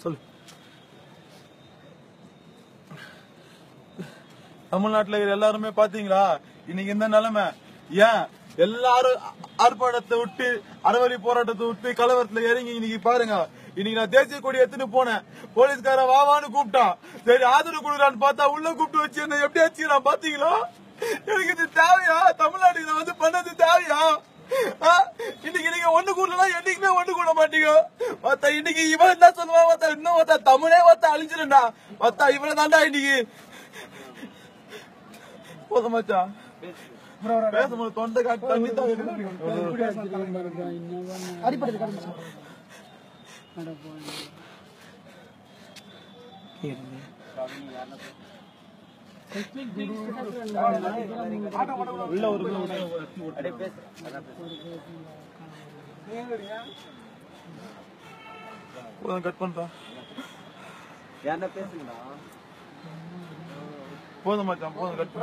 சொல்லு. தமிழ்நாட்டுல இருக்கிற எல்லாருமே பாத்தீங்களா இன்னைக்கு இந்த நிலைமை? ஏன் எல்லாரும் ஆர்ப்பாட்டத்தை விட்டு அறவழி போராட்டத்தை விட்டு கலவரத்துல இறங்கி இன்னைக்கு பாருங்க. இன்னைக்கு நான் தேசிய கொடி எடுத்துட்டு போனேன். போலீஸ்கார வாவான்னு கூப்பிட்டான். சரி ஆதரவு கொடுக்குறான்னு பார்த்தா உள்ள கூப்பிட்டு வச்சு என்ன எப்படி வச்சுக்கிறான் பாத்தீங்களா? எனக்கு இது தேவையா? தமிழ்நாட்டுக்கு வந்து பண்ணது தேவையா? இன்னைக்கு நீங்க ஒண்ணு கூடலாம் என்னைக்குமே ஒண்ணு கூட மாட்டீங்க. இன்னைக்கு இவன் என்ன சொல்லுவான்? இன்னும் தமிழே அழிஞ்சிருந்தா இவனை தாண்டா இன்னைக்கு போதுமாச்சா பேசும்போது தொண்டை காட்டு தண்ணி தான் உள்ள ஒரு கட் பண்றா போதும் மச்சான் போதும் கட்